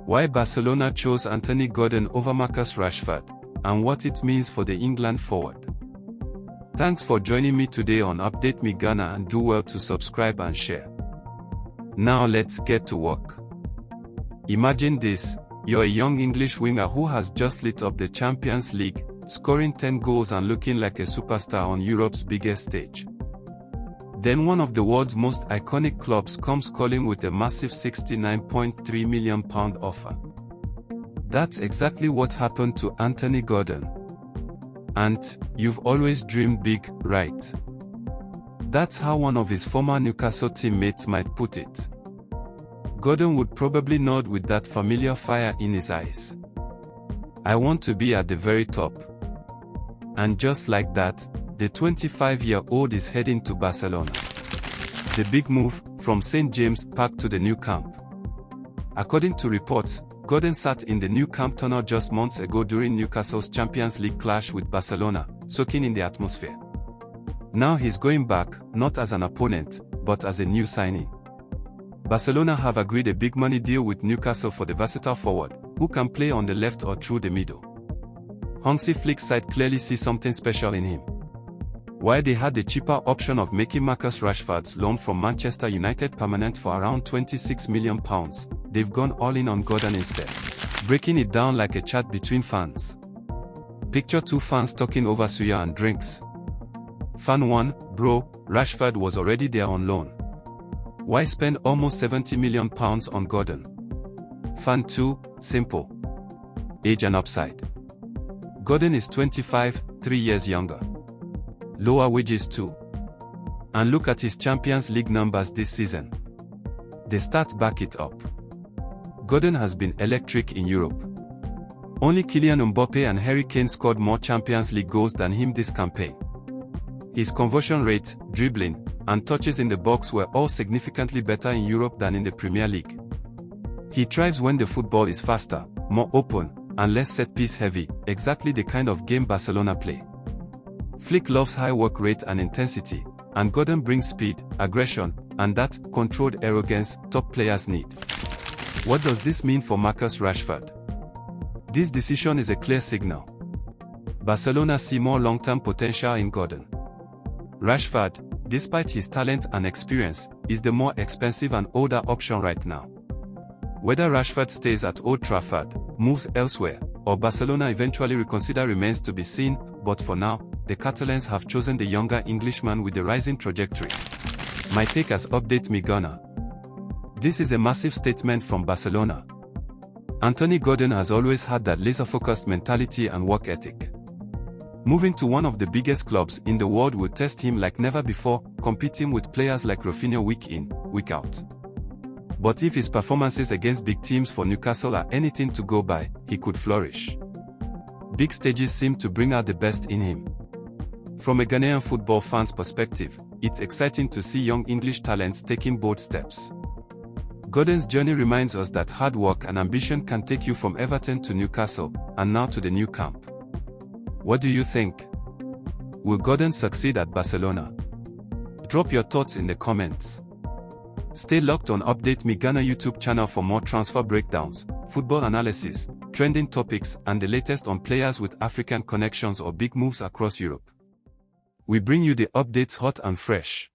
Why Barcelona chose Anthony Gordon over Marcus Rashford, and what it means for the England forward. Thanks for joining me today on Update Me Ghana, and do well to subscribe and share. Now let's get to work. Imagine this: you're a young English winger who has just lit up the Champions League, scoring 10 goals and looking like a superstar on Europe's biggest stage. Then one of the world's most iconic clubs comes calling with a massive £69.3 million offer. That's exactly what happened to Anthony Gordon. And you've always dreamed big, right? That's how one of his former Newcastle teammates might put it. Gordon would probably nod with that familiar fire in his eyes. I want to be at the very top. And just like that, the 25-year-old is heading to Barcelona. The big move, from St. James Park to the Nou Camp. According to reports, Gordon sat in the Nou Camp tunnel just months ago during Newcastle's Champions League clash with Barcelona, soaking in the atmosphere. Now he's going back, not as an opponent, but as a new signing. Barcelona have agreed a big money deal with Newcastle for the versatile forward, who can play on the left or through the middle. Hansi Flick's side clearly see something special in him. While they had the cheaper option of making Marcus Rashford's loan from Manchester United permanent for around £26 million, they've gone all in on Gordon instead, breaking it down like a chat between fans. Picture two fans talking over suya and drinks. Fan 1, bro, Rashford was already there on loan. Why spend almost £70 million on Gordon? Fan 2, simple. Age and upside. Gordon is 25, 3 years younger. Lower wages too. And look at his Champions League numbers this season. The stats back it up. Gordon has been electric in Europe. Only Kylian Mbappe and Harry Kane scored more Champions League goals than him this campaign. His conversion rate, dribbling, and touches in the box were all significantly better in Europe than in the Premier League. He thrives when the football is faster, more open, and less set-piece heavy, exactly the kind of game Barcelona play. Flick loves high work rate and intensity, and Gordon brings speed, aggression, and that controlled arrogance top players need. What does this mean for Marcus Rashford? This decision is a clear signal. Barcelona see more long-term potential in Gordon. Rashford, despite his talent and experience, is the more expensive and older option right now. Whether Rashford stays at Old Trafford, moves elsewhere, or Barcelona eventually reconsider remains to be seen, but for now, the Catalans have chosen the younger Englishman with the rising trajectory. My take as Update Me Ghana. This is a massive statement from Barcelona. Anthony Gordon has always had that laser-focused mentality and work ethic. Moving to one of the biggest clubs in the world will test him like never before, competing with players like Rafinha week in, week out. But if his performances against big teams for Newcastle are anything to go by, he could flourish. Big stages seem to bring out the best in him. From a Ghanaian football fan's perspective, it's exciting to see young English talents taking bold steps. Gordon's journey reminds us that hard work and ambition can take you from Everton to Newcastle, and now to the Nou Camp. What do you think? Will Gordon succeed at Barcelona? Drop your thoughts in the comments. Stay locked on Update Me Ghana YouTube channel for more transfer breakdowns, football analysis, trending topics, and the latest on players with African connections or big moves across Europe. We bring you the updates hot and fresh.